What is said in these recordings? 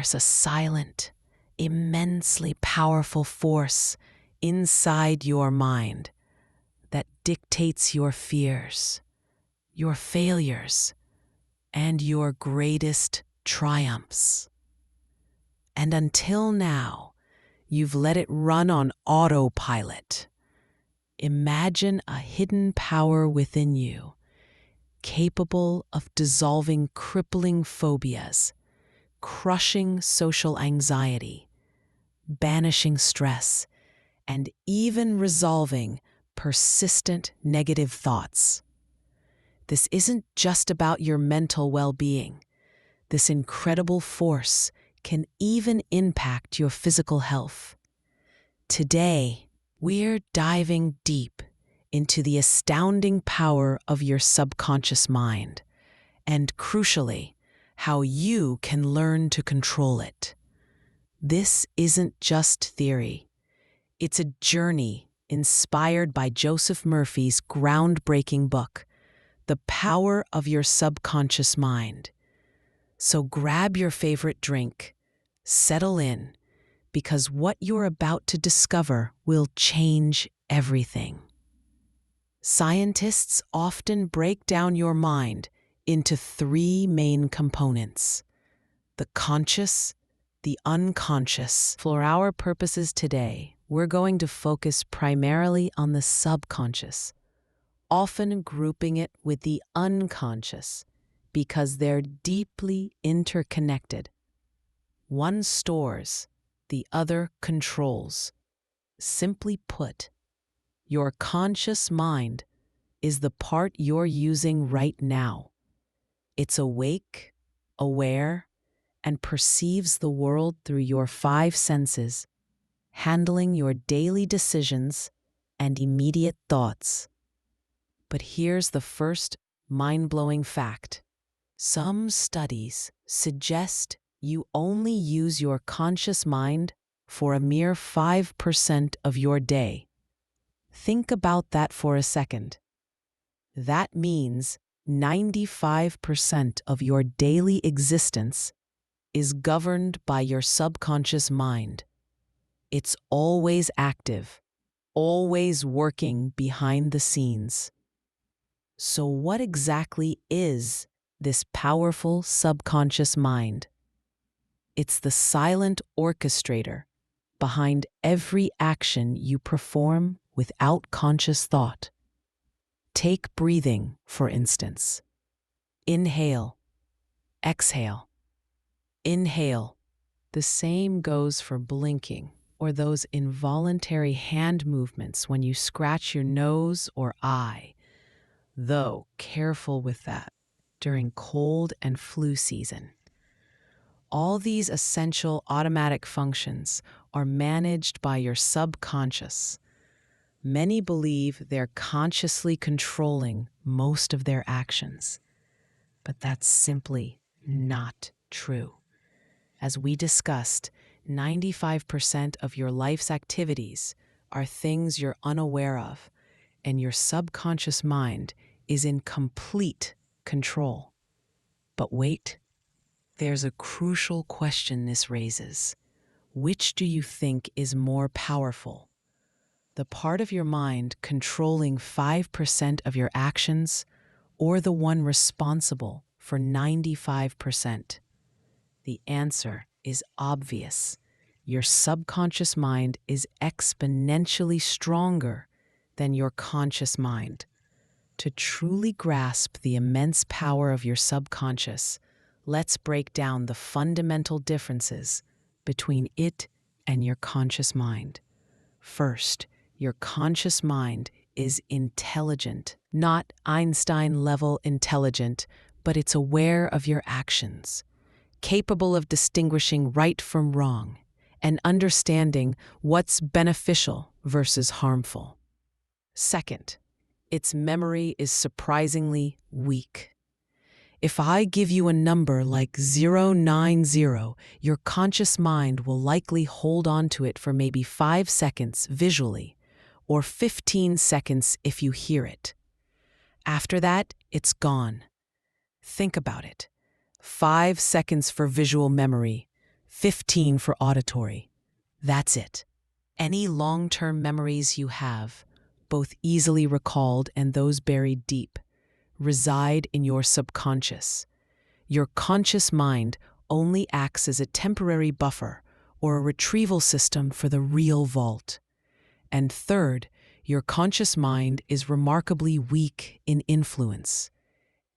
there's a silent, immensely powerful force inside your mind that dictates your fears, your failures, and your greatest triumphs. And until now, you've let it run on autopilot. Imagine a hidden power within you, capable of dissolving crippling phobias, crushing social anxiety, banishing stress, and even resolving persistent negative thoughts. This isn't just about your mental well-being. This incredible force can even impact your physical health. Today, we're diving deep into the astounding power of your subconscious mind, and crucially, how you can learn to control it. This isn't just theory. It's a journey inspired by Joseph Murphy's groundbreaking book, The Power of Your Subconscious Mind. So grab your favorite drink, settle in, because what you're about to discover will change everything. Scientists often break down your mind into three main components: the conscious, the unconscious. For our purposes today, we're going to focus primarily on the subconscious, often grouping it with the unconscious because they're deeply interconnected. One stores, the other controls. Simply put, your conscious mind is the part you're using right now. It's awake, aware, and perceives the world through your five senses, handling your daily decisions and immediate thoughts. But here's the first mind-blowing fact. Some studies suggest you only use your conscious mind for a mere 5% of your day. Think about that for a second. That means 95% of your daily existence is governed by your subconscious mind. It's always active, always working behind the scenes. So what exactly is this powerful subconscious mind? It's the silent orchestrator behind every action you perform without conscious thought. Take breathing, for instance. Inhale, exhale. Inhale. The same goes for blinking or those involuntary hand movements when you scratch your nose or eye. Though careful with that during cold and flu season. All these essential automatic functions are managed by your subconscious. Many believe they're consciously controlling most of their actions, but that's simply not true. As we discussed, 95% of your life's activities are things you're unaware of, and your subconscious mind is in complete control. But wait, there's a crucial question this raises. Which do you think is more powerful? The part of your mind controlling 5% of your actions, or the one responsible for 95%? The answer is obvious. Your subconscious mind is exponentially stronger than your conscious mind. To truly grasp the immense power of your subconscious, let's break down the fundamental differences between it and your conscious mind. First, your conscious mind is intelligent, not Einstein-level intelligent, but it's aware of your actions, capable of distinguishing right from wrong, and understanding what's beneficial versus harmful. Second, its memory is surprisingly weak. If I give you a number like 090, your conscious mind will likely hold on to it for maybe 5 seconds visually, or 15 seconds if you hear it. After that, it's gone. Think about it. 5 seconds for visual memory, 15 for auditory. That's it. Any long-term memories you have, both easily recalled and those buried deep, reside in your subconscious. Your conscious mind only acts as a temporary buffer or a retrieval system for the real vault. And third, your conscious mind is remarkably weak in influence.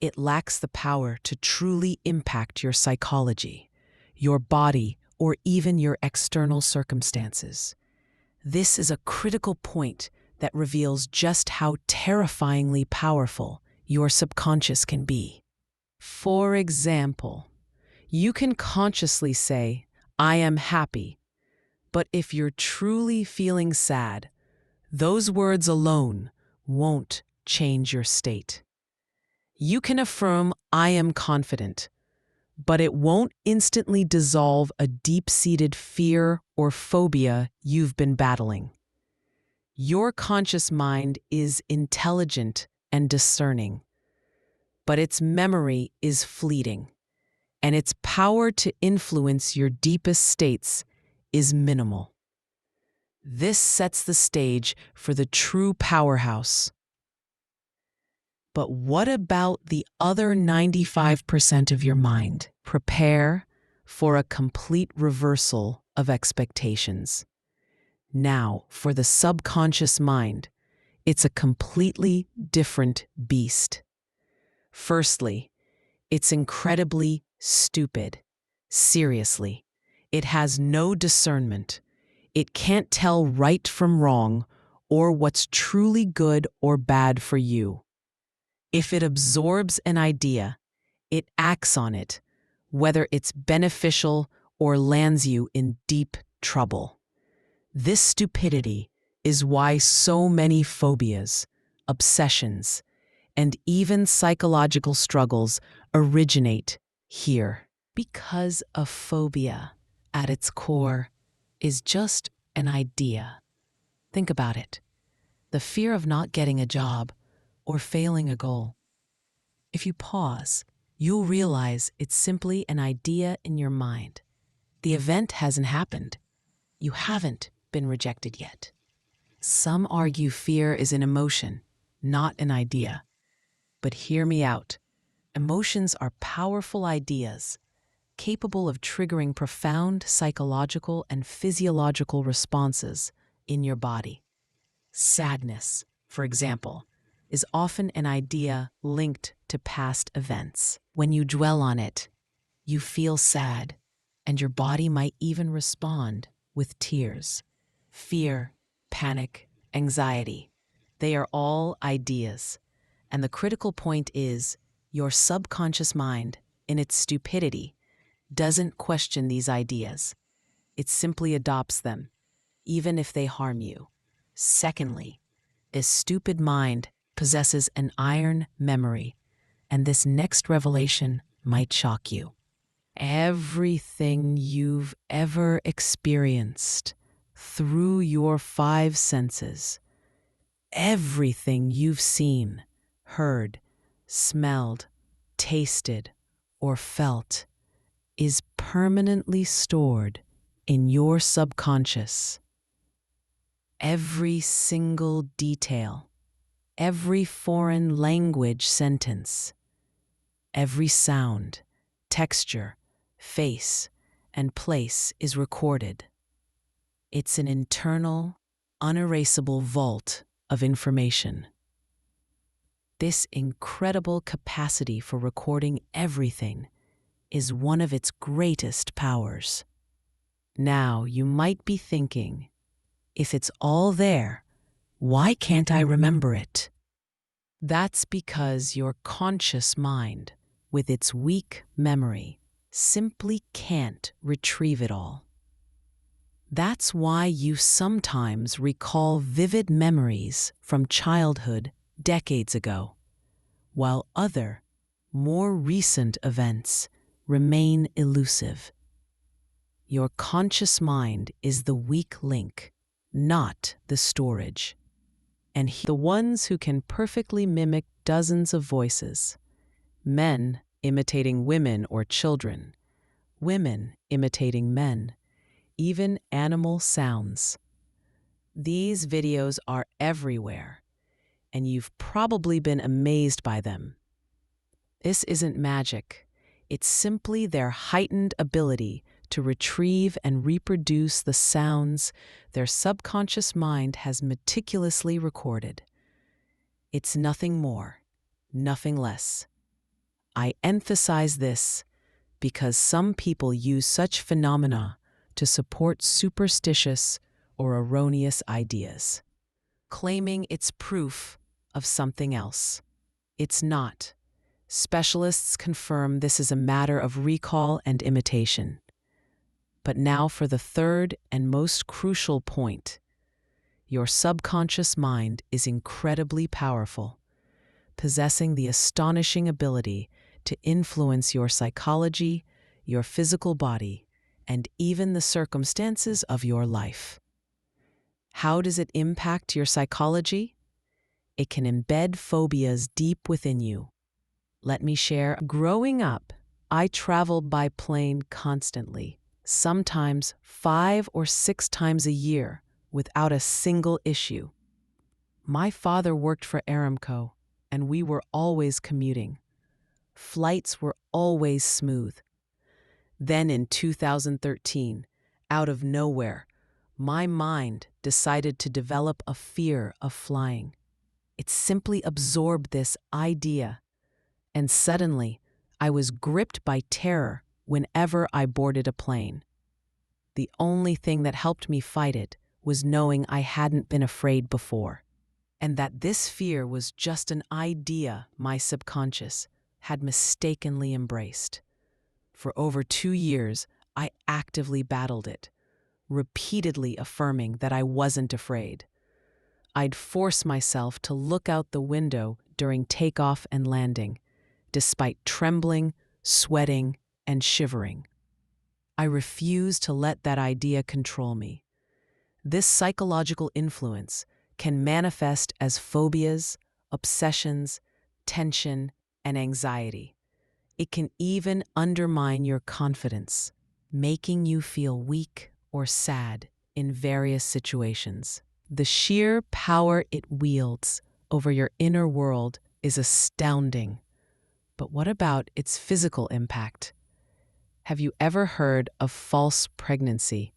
It lacks the power to truly impact your psychology, your body, or even your external circumstances. This is a critical point that reveals just how terrifyingly powerful your subconscious can be. For example, you can consciously say, "I am happy," but if you're truly feeling sad, those words alone won't change your state. You can affirm, "I am confident," but it won't instantly dissolve a deep-seated fear or phobia you've been battling. Your conscious mind is intelligent and discerning, but its memory is fleeting, and its power to influence your deepest states is minimal. This sets the stage for the true powerhouse. But what about the other 95% of your mind? Prepare for a complete reversal of expectations. Now, for the subconscious mind, it's a completely different beast. Firstly, it's incredibly stupid. Seriously, it has no discernment. It can't tell right from wrong or what's truly good or bad for you. If it absorbs an idea, it acts on it, whether it's beneficial or lands you in deep trouble. This stupidity is why so many phobias, obsessions, and even psychological struggles originate here. Because a phobia, at its core, is just an idea. Think about it. The fear of not getting a job or failing a goal. If you pause, you'll realize it's simply an idea in your mind. The event hasn't happened. You haven't been rejected yet. Some argue fear is an emotion, not an idea. But hear me out. Emotions are powerful ideas, capable of triggering profound psychological and physiological responses in your body. Sadness, for example, is often an idea linked to past events. When you dwell on it, you feel sad, and your body might even respond with tears. Fear, panic, anxiety, they are all ideas. And the critical point is, your subconscious mind, in its stupidity, doesn't question these ideas. It simply adopts them, even if they harm you. Secondly, a stupid mind possesses an iron memory, and this next revelation might shock you. Everything you've ever experienced through your five senses, everything you've seen, heard, smelled, tasted, or felt, is permanently stored in your subconscious. Every single detail, every foreign language sentence, every sound, texture, face, and place is recorded. It's an internal, unerasable vault of information. This incredible capacity for recording everything is one of its greatest powers. Now, you might be thinking, if it's all there, why can't I remember it? That's because your conscious mind, with its weak memory, simply can't retrieve it all. That's why you sometimes recall vivid memories from childhood decades ago, while other, more recent events remain elusive. Your conscious mind is the weak link, not the storage. And the ones who can perfectly mimic dozens of voices, men imitating women or children, women imitating men, even animal sounds. These videos are everywhere, and you've probably been amazed by them. This isn't magic. It's simply their heightened ability to retrieve and reproduce the sounds their subconscious mind has meticulously recorded. It's nothing more, nothing less. I emphasize this because some people use such phenomena to support superstitious or erroneous ideas, claiming it's proof of something else. It's not. Specialists confirm this is a matter of recall and imitation. But now for the third and most crucial point. Your subconscious mind is incredibly powerful, possessing the astonishing ability to influence your psychology, your physical body, and even the circumstances of your life. How does it impact your psychology? It can embed phobias deep within you. Let me share. Growing up, I traveled by plane constantly, sometimes 5 or 6 times a year, without a single issue. My father worked for Aramco, and we were always commuting. Flights were always smooth. Then in 2013, out of nowhere, my mind decided to develop a fear of flying. It simply absorbed this idea, and suddenly I was gripped by terror whenever I boarded a plane. The only thing that helped me fight it was knowing I hadn't been afraid before, and that this fear was just an idea my subconscious had mistakenly embraced. For over 2 years, I actively battled it, repeatedly affirming that I wasn't afraid. I'd force myself to look out the window during takeoff and landing, despite trembling, sweating, and shivering. I refused to let that idea control me. This psychological influence can manifest as phobias, obsessions, tension, and anxiety. It can even undermine your confidence, making you feel weak or sad in various situations. The sheer power it wields over your inner world is astounding. But what about its physical impact? Have you ever heard of false pregnancy?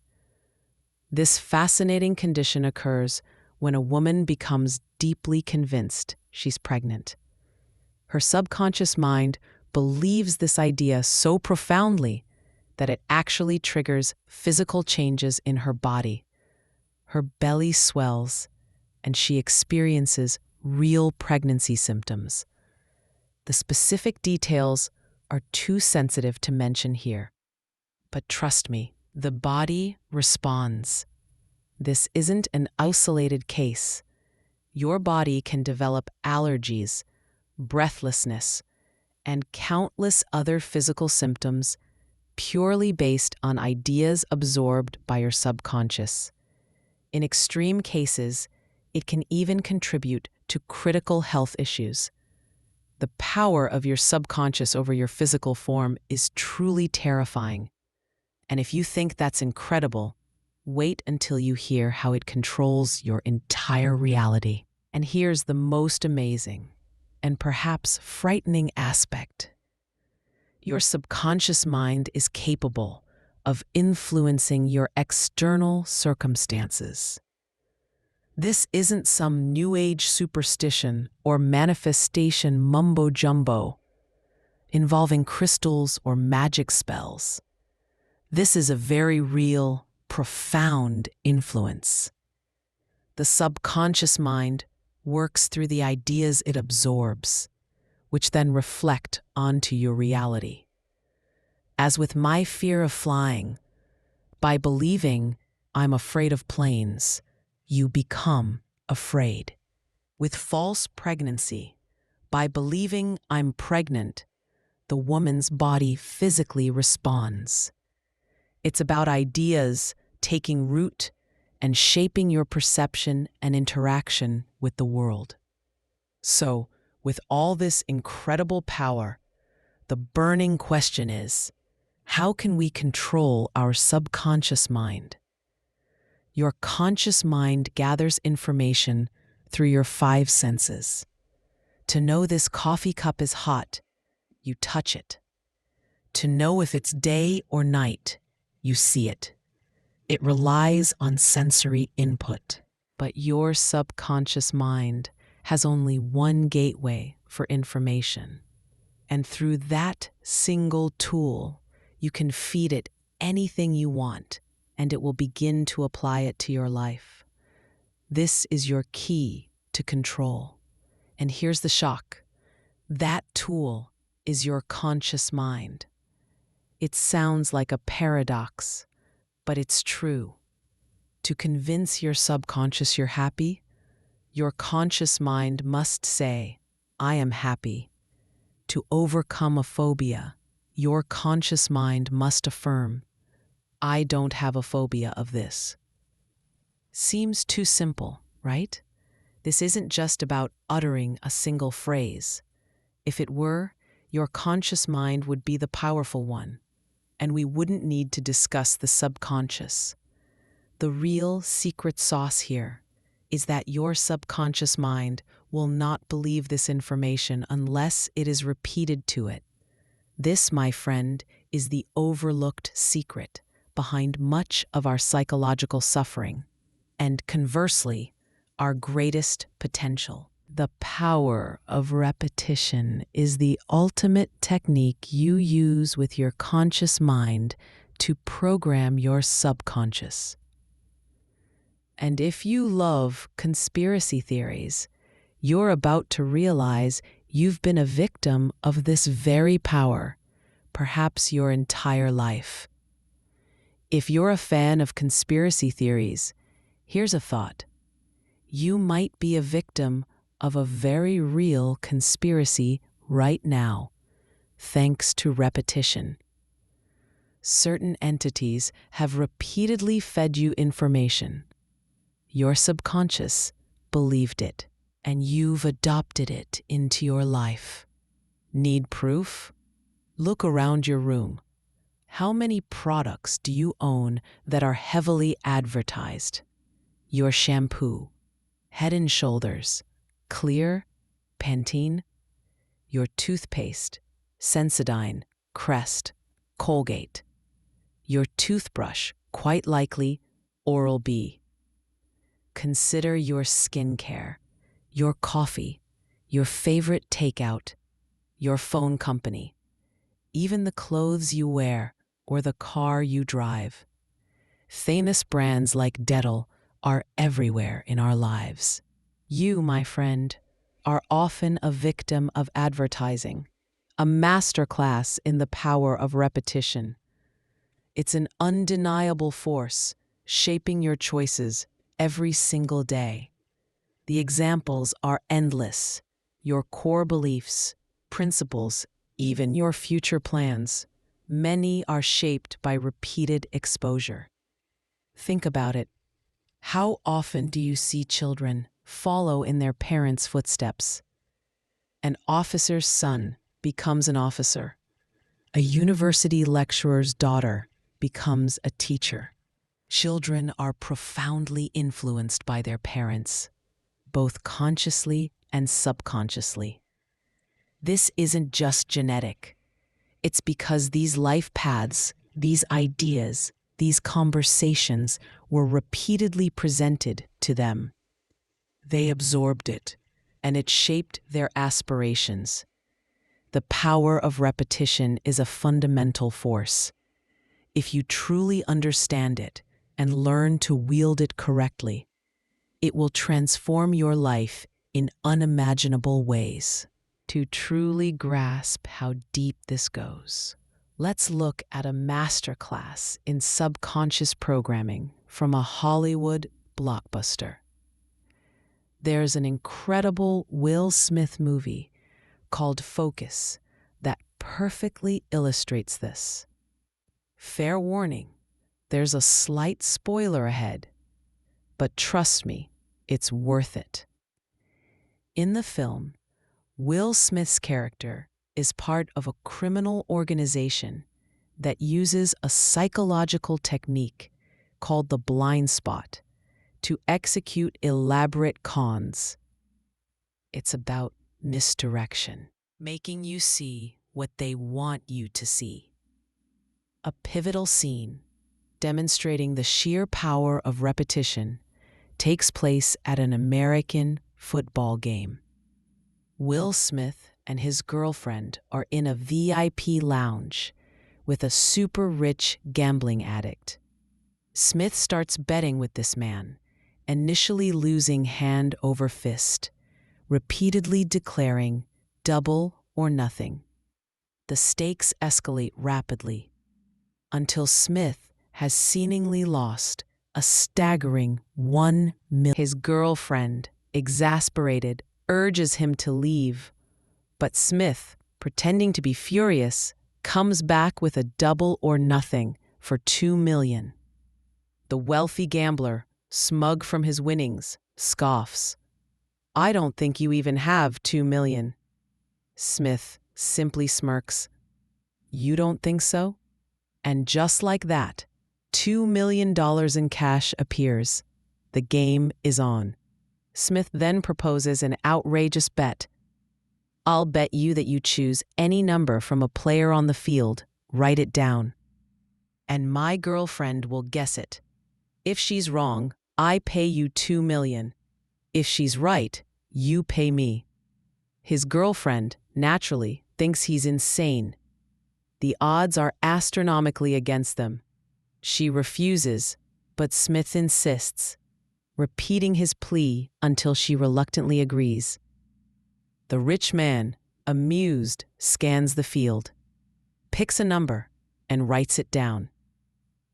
This fascinating condition occurs when a woman becomes deeply convinced she's pregnant. Her subconscious mind believes this idea so profoundly that it actually triggers physical changes in her body. Her belly swells, and she experiences real pregnancy symptoms. The specific details are too sensitive to mention here. But trust me, the body responds. This isn't an isolated case. Your body can develop allergies, breathlessness, and countless other physical symptoms purely based on ideas absorbed by your subconscious. In extreme cases, it can even contribute to critical health issues. The power of your subconscious over your physical form is truly terrifying. And if you think that's incredible, wait until you hear how it controls your entire reality. And here's the most amazing and perhaps frightening aspect. Your subconscious mind is capable of influencing your external circumstances. This isn't some New Age superstition or manifestation mumbo-jumbo involving crystals or magic spells. This is a very real, profound influence. The subconscious mind works through the ideas it absorbs, which then reflect onto your reality. As with my fear of flying, by believing I'm afraid of planes, you become afraid. With false pregnancy, by believing I'm pregnant, the woman's body physically responds. It's about ideas taking root and shaping your perception and interaction with the world. So, with all this incredible power, the burning question is, How can we control our subconscious mind? Your conscious mind gathers information through your five senses. To know this coffee cup is hot, you touch it. To know if it's day or night, you see it. It relies on sensory input. But your subconscious mind has only one gateway for information. And through that single tool, you can feed it anything you want, and it will begin to apply it to your life. This is your key to control. And here's the shock. That tool is your conscious mind. It sounds like a paradox, but it's true. To convince your subconscious you're happy, your conscious mind must say, I am happy. To overcome a phobia, your conscious mind must affirm, I don't have a phobia of this. Seems too simple, right? This isn't just about uttering a single phrase. If it were, your conscious mind would be the powerful one, and we wouldn't need to discuss the subconscious. The real secret sauce here is that your subconscious mind will not believe this information unless it is repeated to it. This, my friend, is the overlooked secret behind much of our psychological suffering, and conversely, our greatest potential. The power of repetition is the ultimate technique you use with your conscious mind to program your subconscious. And if you love conspiracy theories, you're about to realize you've been a victim of this very power, perhaps your entire life. If you're a fan of conspiracy theories, here's a thought. You might be a victim of a very real conspiracy right now, thanks to repetition. Certain entities have repeatedly fed you information. Your subconscious believed it, and you've adopted it into your life. Need proof? Look around your room. How many products do you own that are heavily advertised? Your shampoo, Head and Shoulders, Clear, Pantene. Your toothpaste, Sensodyne, Crest, Colgate. Your toothbrush, quite likely, Oral-B. Consider your skincare, your coffee, your favorite takeout, your phone company, even the clothes you wear or the car you drive. Famous brands like Dettol are everywhere in our lives. You, my friend, are often a victim of advertising, a masterclass in the power of repetition. It's an undeniable force shaping your choices every single day. The examples are endless. Your core beliefs, principles, even your future plans. Many are shaped by repeated exposure. Think about it. How often do you see children follow in their parents' footsteps? An officer's son becomes an officer. A university lecturer's daughter becomes a teacher. Children are profoundly influenced by their parents, both consciously and subconsciously. This isn't just genetic. It's because these life paths, these ideas, these conversations were repeatedly presented to them. They absorbed it, and it shaped their aspirations. The power of repetition is a fundamental force. If you truly understand it and learn to wield it correctly, it will transform your life in unimaginable ways. To truly grasp how deep this goes, let's look at a masterclass in subconscious programming from a Hollywood blockbuster. There's an incredible Will Smith movie called Focus that perfectly illustrates this. Fair warning, there's a slight spoiler ahead, but trust me, it's worth it. In the film, Will Smith's character is part of a criminal organization that uses a psychological technique called the blind spot to execute elaborate cons. It's about misdirection, making you see what they want you to see. A pivotal scene demonstrating the sheer power of repetition takes place at an American football game. Will Smith and his girlfriend are in a VIP lounge with a super rich gambling addict. Smith starts betting with this man, initially losing hand over fist, repeatedly declaring double or nothing. The stakes escalate rapidly until Smith has seemingly lost a staggering $1 million. His girlfriend, exasperated, urges him to leave, but Smith, pretending to be furious, comes back with a double or nothing for $2 million. The wealthy gambler, smug from his winnings, scoffs. "I don't think you even have $2 million. Smith simply smirks. "You don't think so?" And just like that, $2 million in cash appears. The game is on. Smith then proposes an outrageous bet. "I'll bet you that you choose any number from a player on the field, write it down, and my girlfriend will guess it. If she's wrong, I pay you $2 million. If she's right, you pay me." His girlfriend, naturally, thinks he's insane. The odds are astronomically against them. She refuses, but Smith insists, repeating his plea until she reluctantly agrees. The rich man, amused, scans the field, picks a number, and writes it down.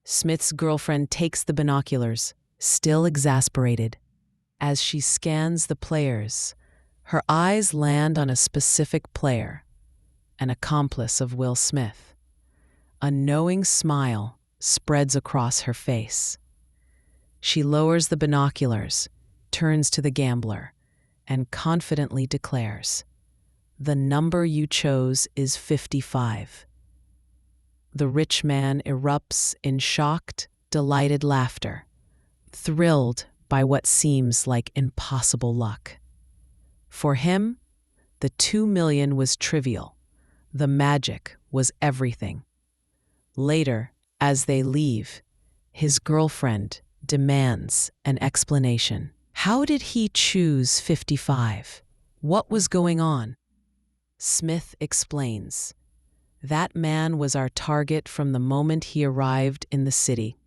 Smith's girlfriend takes the binoculars, still exasperated. As she scans the players, her eyes land on a specific player, an accomplice of Will Smith. A knowing smile spreads across her face. She lowers the binoculars, turns to the gambler, and confidently declares, "The number you chose is 55. The rich man erupts in shocked, delighted laughter, thrilled by what seems like impossible luck. For him, the $2 million was trivial. The magic was everything. Later, as they leave, his girlfriend demands an explanation. How did he choose 55? What was going on? Smith explains. That man was our target from the moment he arrived in the city.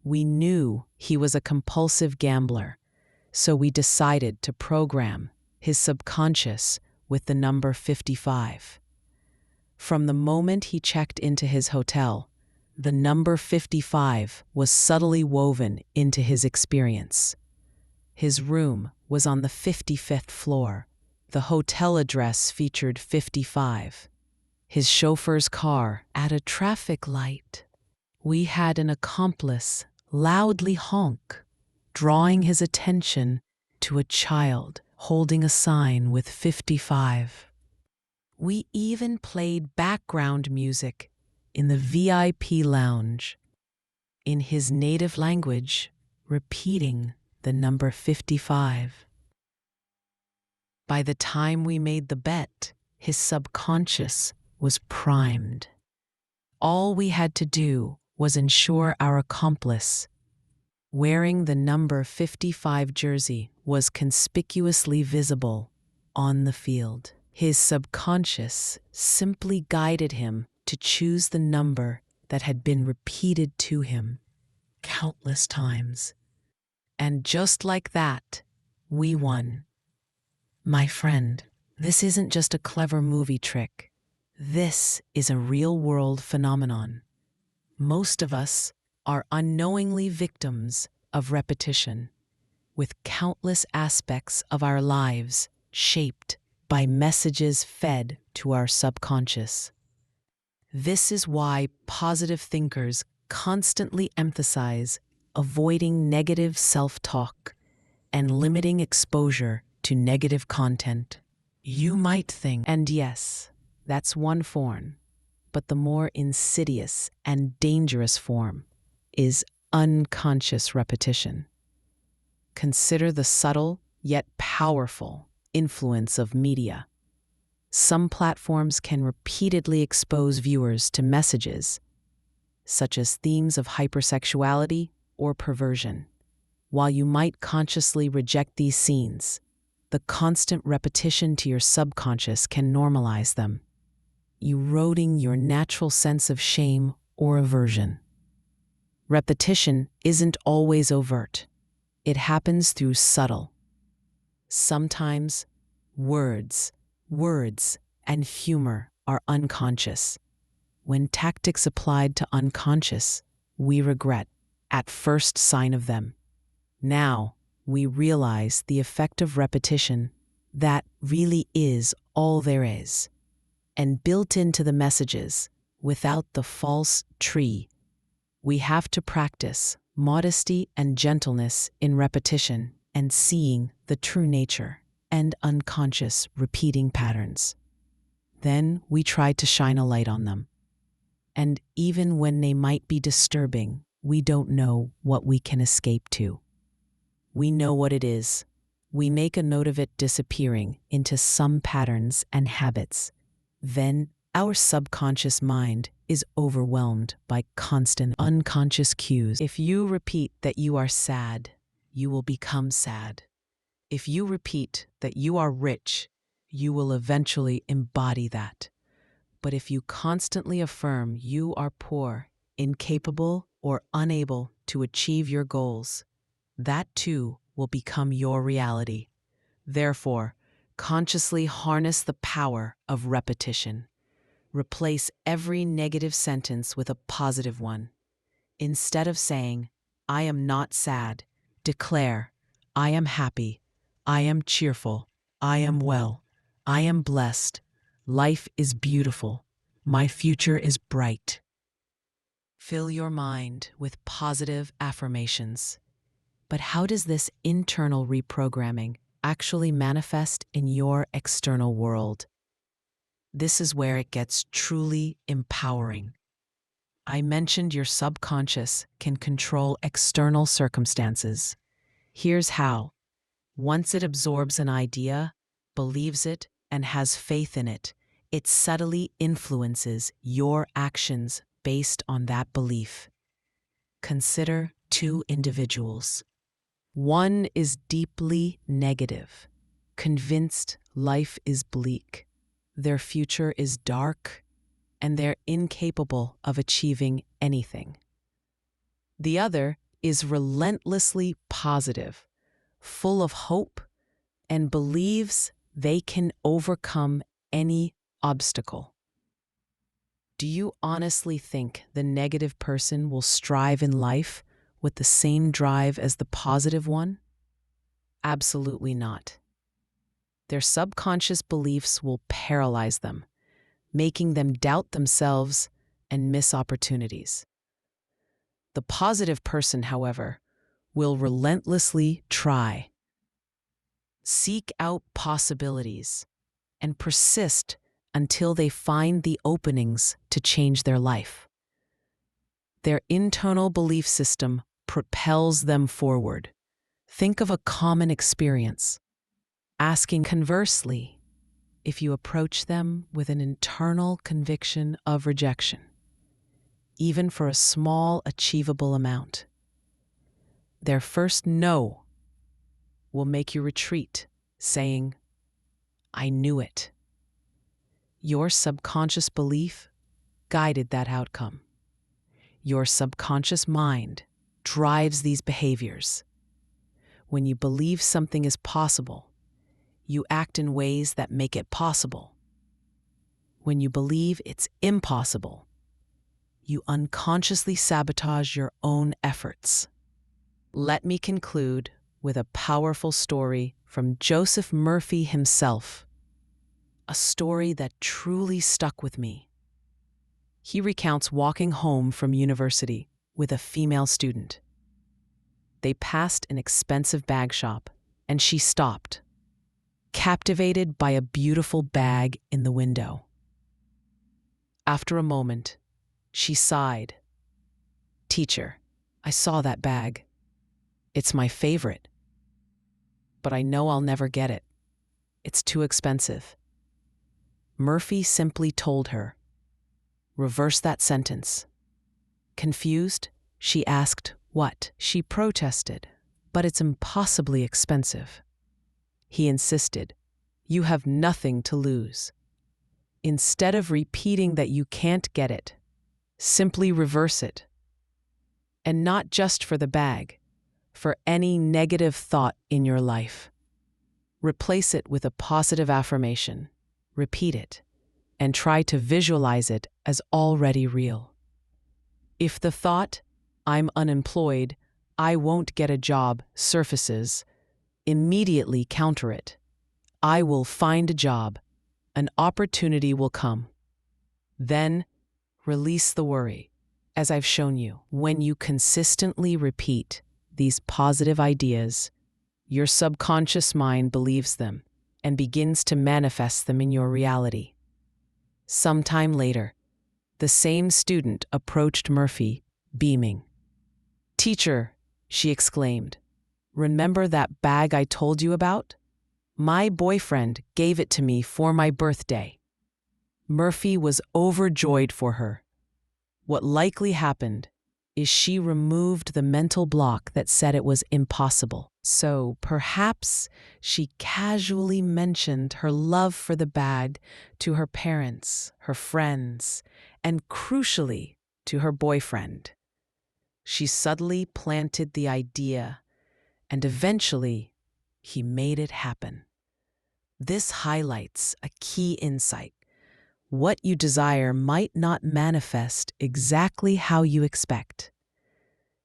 We knew he was a compulsive gambler, so we decided to program his subconscious with the number 55. From the moment he checked into his hotel, the number 55 was subtly woven into his experience. His room was on the 55th floor. The hotel address featured 55. His chauffeur's car at a traffic light. We had an accomplice loudly honk, drawing his attention to a child holding a sign with 55. We even played background music in the VIP lounge, in his native language, repeating the number 55. By the time we made the bet, his subconscious was primed. All we had to do was ensure our accomplice, wearing the number 55 jersey, was conspicuously visible on the field. His subconscious simply guided him to choose the number that had been repeated to him countless times. And just like that, we won. My friend, this isn't just a clever movie trick. This is a real-world phenomenon. Most of us are unknowingly victims of repetition, with countless aspects of our lives shaped by messages fed to our subconscious. This is why positive thinkers constantly emphasize avoiding negative self-talk and limiting exposure to negative content. You might think, and yes, that's one form, But the more insidious and dangerous form is unconscious repetition. Consider the subtle yet powerful influence of media. Some platforms can repeatedly expose viewers to messages such as themes of hypersexuality or perversion. While you might consciously reject these scenes, the constant repetition to your subconscious can normalize them, eroding your natural sense of shame or aversion. Repetition isn't always overt. It happens through subtle. Sometimes words, and humor are unconscious. When tactics applied to unconscious, we regret at first sign of them. Now, we realize the effect of repetition that really is all there is. And built into the messages, without the false tree, we have to practice modesty and gentleness in repetition and seeing the true nature and unconscious repeating patterns. Then we try to shine a light on them. And even when they might be disturbing, we don't know what we can escape to. We know what it is. We make a note of it disappearing into some patterns and habits. Then our subconscious mind is overwhelmed by constant unconscious cues. If you repeat that you are sad, you will become sad. If you repeat that you are rich, you will eventually embody that. But if you constantly affirm you are poor, incapable, or unable to achieve your goals, that too will become your reality. Therefore, consciously harness the power of repetition. Replace every negative sentence with a positive one. Instead of saying, I am not sad, declare, I am happy, I am cheerful, I am well, I am blessed, life is beautiful, my future is bright. Fill your mind with positive affirmations. But how does this internal reprogramming actually manifest in your external world? This is where it gets truly empowering. I mentioned your subconscious can control external circumstances. Here's how. Once it absorbs an idea, believes it, and has faith in it, it subtly influences your actions based on that belief. Consider two individuals. One is deeply negative, convinced life is bleak, their future is dark, and they're incapable of achieving anything. The other is relentlessly positive, full of hope, and believes they can overcome any obstacle. Do you honestly think the negative person will strive in life with the same drive as the positive one? Absolutely not. Their subconscious beliefs will paralyze them, making them doubt themselves and miss opportunities. The positive person, however, will relentlessly try, seek out possibilities, and persist until they find the openings to change their life. Their internal belief system propels them forward. Think of a common experience. Asking conversely, if you approach them with an internal conviction of rejection, even for a small achievable amount, their first no will make you retreat, saying, I knew it. Your subconscious belief guided that outcome. Your subconscious mind drives these behaviors. When you believe something is possible, you act in ways that make it possible. When you believe it's impossible, you unconsciously sabotage your own efforts. Let me conclude with a powerful story from Joseph Murphy himself, a story that truly stuck with me. He recounts walking home from university with a female student. They passed an expensive bag shop, and she stopped, captivated by a beautiful bag in the window. After a moment, she sighed. "Teacher, I saw that bag. It's my favorite, but I know I'll never get it. It's too expensive." Murphy simply told her, "Reverse that sentence." Confused, she asked what. She protested, "But it's impossibly expensive." He insisted, "You have nothing to lose." Instead of repeating that you can't get it, simply reverse it. And not just for the bag, for any negative thought in your life. Replace it with a positive affirmation. Repeat it, and try to visualize it as already real. If the thought, "I'm unemployed, I won't get a job," surfaces, immediately counter it. "I will find a job. An opportunity will come." Then, release the worry. As I've shown you, when you consistently repeat these positive ideas, your subconscious mind believes them and begins to manifest them in your reality. Sometime later, the same student approached Murphy, beaming. "Teacher," she exclaimed, "remember that bag I told you about? My boyfriend gave it to me for my birthday." Murphy was overjoyed for her. What likely happened is she removed the mental block that said it was impossible. So perhaps she casually mentioned her love for the bag to her parents, her friends, and crucially, to her boyfriend. She subtly planted the idea, and eventually, he made it happen. This highlights a key insight. What you desire might not manifest exactly how you expect.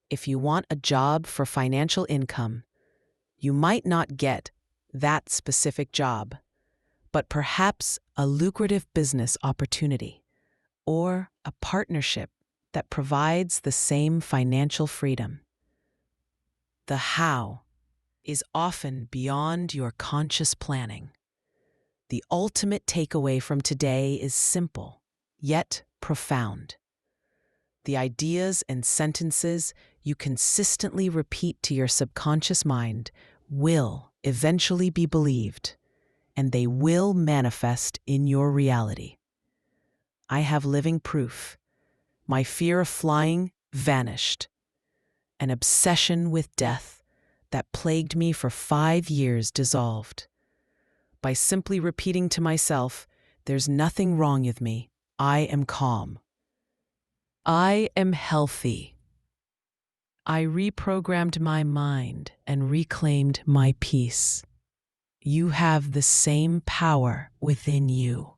If you want a job for financial income, you might not get that specific job, but perhaps a lucrative business opportunity or a partnership that provides the same financial freedom. The how is often beyond your conscious planning. The ultimate takeaway from today is simple, yet profound. The ideas and sentences you consistently repeat to your subconscious mind will eventually be believed, and they will manifest in your reality. I have living proof. My fear of flying vanished. An obsession with death that plagued me for 5 years dissolved. By simply repeating to myself, "There's nothing wrong with me. I am calm. I am healthy." I reprogrammed my mind and reclaimed my peace. You have the same power within you.